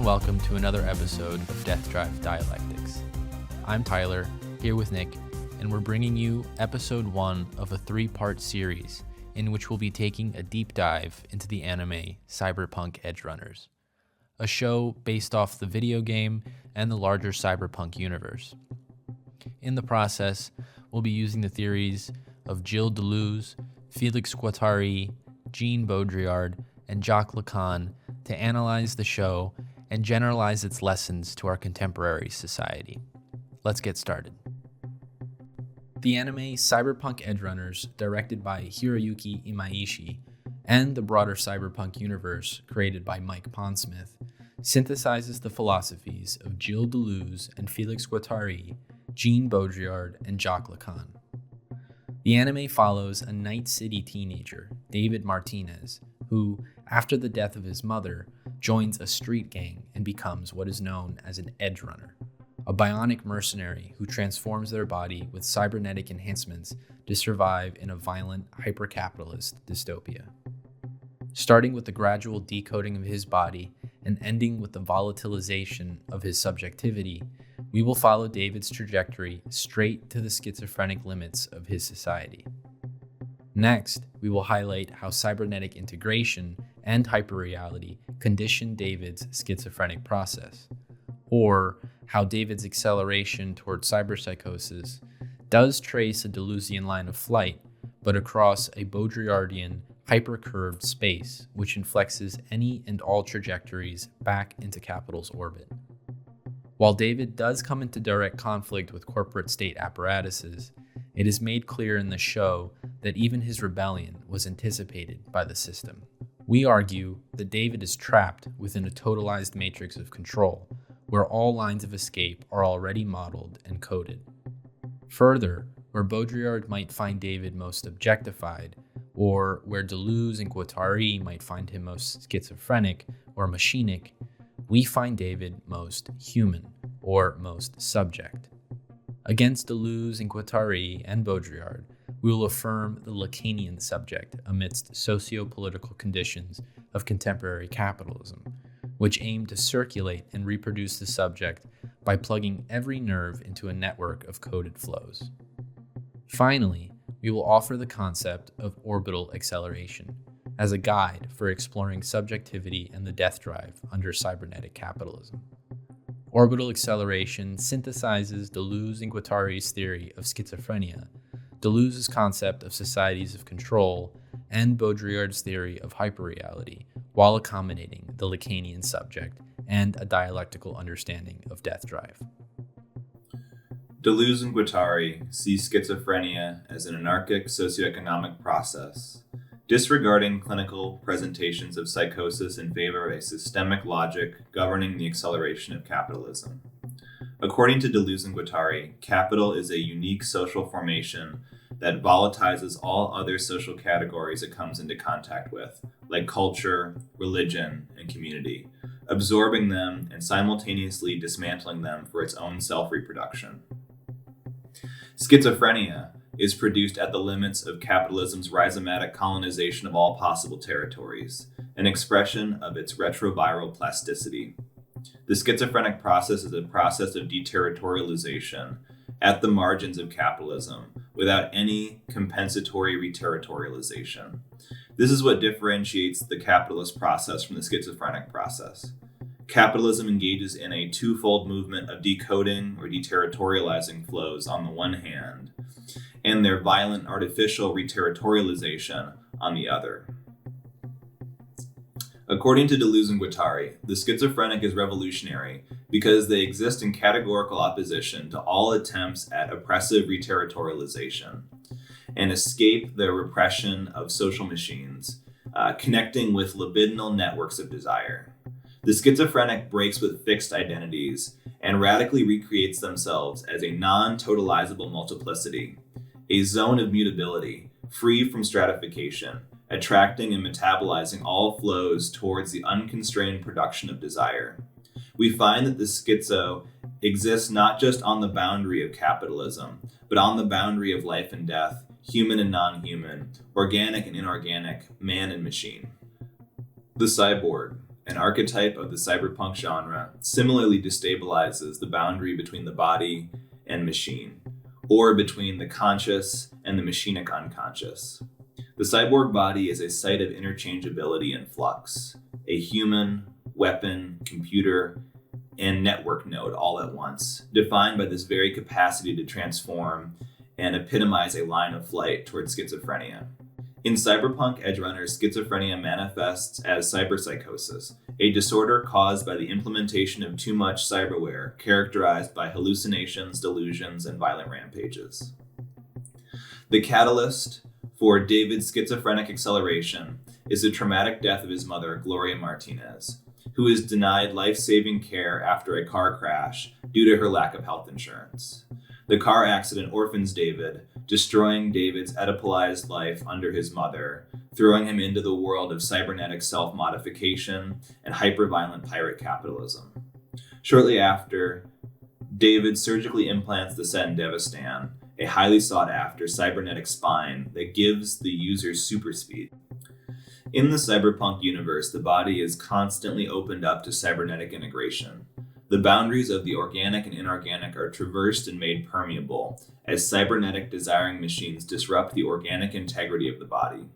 and welcome to another episode of Death Drive Dialectics. I'm Tyler, here with Nick, and we're bringing you episode 1 of a 3-part series in which we'll be taking a deep dive into the anime Cyberpunk Edgerunners, a show based off the video game and the larger cyberpunk universe. In the process, we'll be using the theories of Gilles Deleuze, Felix Guattari, Jean Baudrillard, and Jaques Lacan to analyze the show and generalize its lessons to our contemporary society. Let's get started. The anime Cyberpunk Edgerunners, directed by Hiroyuki Imaishi, and the broader cyberpunk universe created by Mike Pondsmith, synthesizes the philosophies of Gilles Deleuze and Felix Guattari, Jean Baudrillard, and Jaques Lacan. The anime follows a Night City teenager, David Martinez, who, after the death of his mother, joins a street gang and becomes what is known as an edgerunner, a bionic mercenary who transforms their body with cybernetic enhancements to survive in a violent, hyper-capitalist dystopia. Starting with the gradual decoding of his body and ending with the volatilization of his subjectivity, we will follow David's trajectory straight to the schizophrenic limits of his society. Next, we will highlight how cybernetic integration and hyperreality condition David's schizophrenic process, or how David's acceleration toward cyberpsychosis does trace a Deleuzian line of flight, but across a Baudrillardian, hypercurved space, which inflexes any and all trajectories back into capital's orbit. While David does come into direct conflict with corporate state apparatuses, it is made clear in the show that even his rebellion was anticipated by the system. We argue that David is trapped within a totalized matrix of control, where all lines of escape are already modeled and coded. Further, where Baudrillard might find David most objectified, or where Deleuze and Guattari might find him most schizophrenic or machinic, we find David most human, or most subject. Against Deleuze and Guattari and Baudrillard, we will affirm the Lacanian subject amidst socio-political conditions of contemporary capitalism, which aim to circulate and reproduce the subject by plugging every nerve into a network of coded flows. Finally, we will offer the concept of orbital acceleration as a guide for exploring subjectivity and the death drive under cybernetic capitalism. Orbital acceleration synthesizes Deleuze and Guattari's theory of schizophrenia, Deleuze's concept of societies of control, and Baudrillard's theory of hyperreality, while accommodating the Lacanian subject and a dialectical understanding of death drive. Deleuze and Guattari see schizophrenia as an anarchic socioeconomic process, disregarding clinical presentations of psychosis in favor of a systemic logic governing the acceleration of capitalism. According to Deleuze and Guattari, capital is a unique social formation that volatilizes all other social categories it comes into contact with, like culture, religion, and community, absorbing them and simultaneously dismantling them for its own self-reproduction. Schizophrenia is produced at the limits of capitalism's rhizomatic colonization of all possible territories, an expression of its retroviral plasticity. The schizophrenic process is a process of deterritorialization at the margins of capitalism without any compensatory reterritorialization. This is what differentiates the capitalist process from the schizophrenic process. Capitalism engages in a twofold movement of decoding or deterritorializing flows on the one hand, and their violent artificial reterritorialization on the other. According to Deleuze and Guattari, the schizophrenic is revolutionary because they exist in categorical opposition to all attempts at oppressive reterritorialization and escape the repression of social machines, connecting with libidinal networks of desire. The schizophrenic breaks with fixed identities and radically recreates themselves as a non-totalizable multiplicity, a zone of mutability, free from stratification, attracting and metabolizing all flows towards the unconstrained production of desire. We find that the schizo exists not just on the boundary of capitalism, but on the boundary of life and death, human and non-human, organic and inorganic, man and machine. The cyborg, an archetype of the cyberpunk genre, similarly destabilizes the boundary between the body and machine, or between the conscious and the machinic unconscious. The cyborg body is a site of interchangeability and flux, a human, weapon, computer, and network node all at once, defined by this very capacity to transform and epitomize a line of flight towards schizophrenia. In Cyberpunk Edgerunners, schizophrenia manifests as cyberpsychosis, a disorder caused by the implementation of too much cyberware, characterized by hallucinations, delusions, and violent rampages. The catalyst for David's schizophrenic acceleration is the traumatic death of his mother, Gloria Martinez, who is denied life-saving care after a car crash due to her lack of health insurance. The car accident orphans David, destroying David's Oedipalized life under his mother, throwing him into the world of cybernetic self-modification and hyper-violent pirate capitalism. Shortly after, David surgically implants the Devastan, a highly sought-after cybernetic spine that gives the user super speed. In the cyberpunk universe, the body is constantly opened up to cybernetic integration. The boundaries of the organic and inorganic are traversed and made permeable as cybernetic desiring machines disrupt the organic integrity of the body.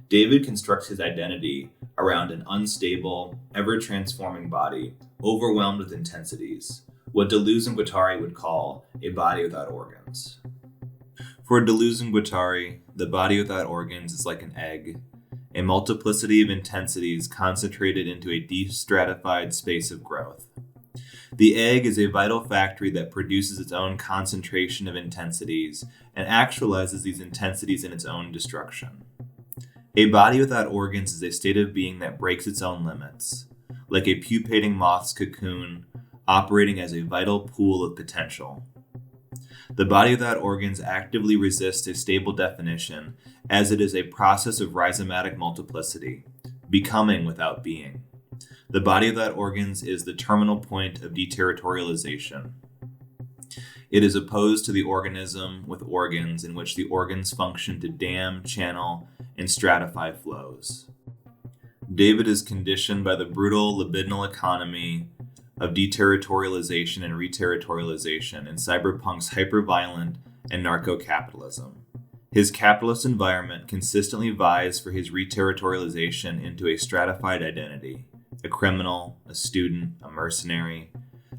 David constructs his identity around an unstable, ever-transforming body, overwhelmed with intensities, what Deleuze and Guattari would call a body without organs. For Deleuze and Guattari, the body without organs is like an egg, a multiplicity of intensities concentrated into a destratified space of growth. The egg is a vital factory that produces its own concentration of intensities and actualizes these intensities in its own destruction. A body without organs is a state of being that breaks its own limits, like a pupating moth's cocoon operating as a vital pool of potential. The body without organs actively resists a stable definition, as it is a process of rhizomatic multiplicity, becoming without being. The body without organs is the terminal point of deterritorialization. It is opposed to the organism with organs, in which the organs function to dam, channel, and stratify flows. David is conditioned by the brutal libidinal economy of deterritorialization and reterritorialization in cyberpunk's hyperviolent and narco-capitalism. His capitalist environment consistently vies for his reterritorialization into a stratified identity. A criminal, a student, a mercenary.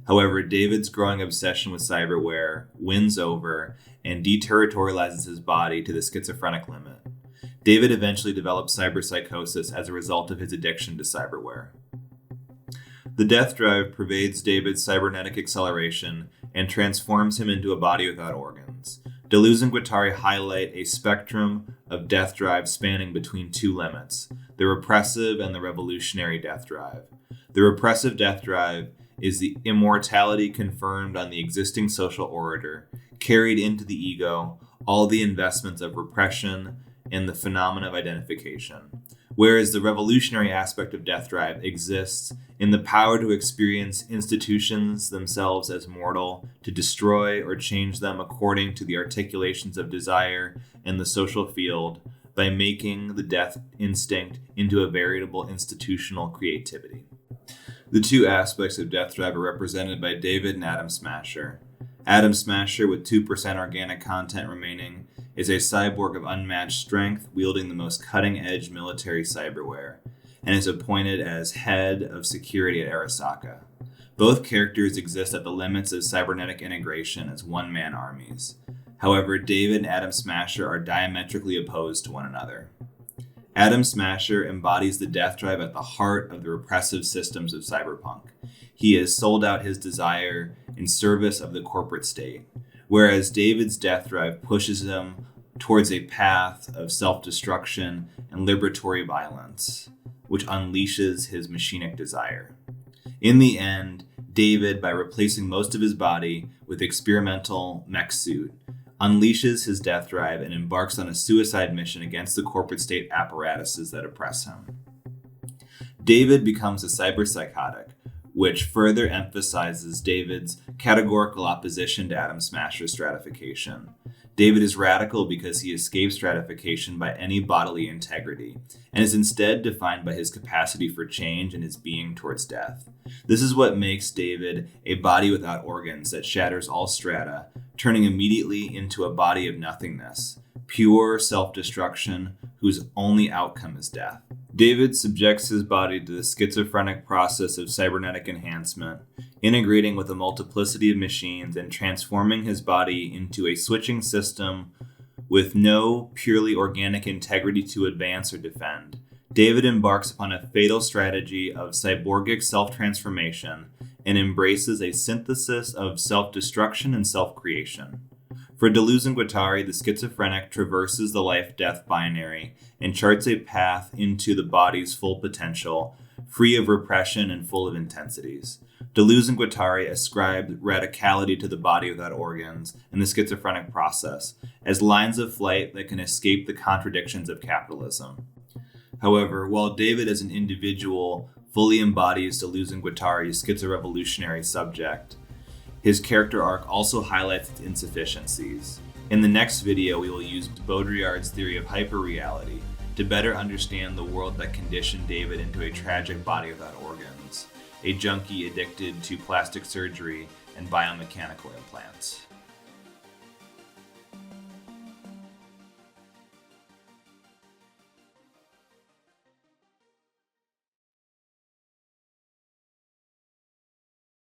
However, David's growing obsession with cyberware wins over and deterritorializes his body to the schizophrenic limit. David eventually develops cyberpsychosis as a result of his addiction to cyberware. The death drive pervades David's cybernetic acceleration and transforms him into a body without organs. Deleuze and Guattari highlight a spectrum of death drive spanning between two limits, the repressive and the revolutionary death drive. The repressive death drive is the immortality confirmed on the existing social order, carried into the ego, all the investments of repression, and the phenomena of identification. Whereas the revolutionary aspect of death drive exists in the power to experience institutions themselves as mortal, to destroy or change them according to the articulations of desire in the social field, by making the death instinct into a veritable institutional creativity. The two aspects of death drive are represented by David and Atom Smasher. Atom Smasher, with 2% organic content remaining, is a cyborg of unmatched strength, wielding the most cutting-edge military cyberware, and is appointed as head of security at Arasaka. Both characters exist at the limits of cybernetic integration as one-man armies. However, David and Atom Smasher are diametrically opposed to one another. Atom Smasher embodies the death drive at the heart of the repressive systems of cyberpunk. He has sold out his desire in service of the corporate state, whereas David's death drive pushes him towards a path of self-destruction and liberatory violence, which unleashes his machinic desire. In the end, David, by replacing most of his body with experimental mech suit, unleashes his death drive and embarks on a suicide mission against the corporate state apparatuses that oppress him. David becomes a cyberpsychotic, which further emphasizes David's categorical opposition to Atom Smasher's stratification. David is radical because he escapes stratification by any bodily integrity, and is instead defined by his capacity for change and his being towards death. This is what makes David a body without organs that shatters all strata, turning immediately into a body of nothingness, pure self-destruction whose only outcome is death. David subjects his body to the schizophrenic process of cybernetic enhancement, integrating with a multiplicity of machines and transforming his body into a switching system with no purely organic integrity to advance or defend. David embarks upon a fatal strategy of cyborgic self-transformation and embraces a synthesis of self-destruction and self-creation. For Deleuze and Guattari, the schizophrenic traverses the life-death binary and charts a path into the body's full potential, free of repression and full of intensities. Deleuze and Guattari ascribed radicality to the body without organs and the schizophrenic process as lines of flight that can escape the contradictions of capitalism. However, while David as an individual fully embodies Deleuze and Guattari's schizorevolutionary subject, his character arc also highlights its insufficiencies. In the next video, we will use Baudrillard's theory of hyperreality to better understand the world that conditioned David into a tragic body without organs, a junkie addicted to plastic surgery and biomechanical implants.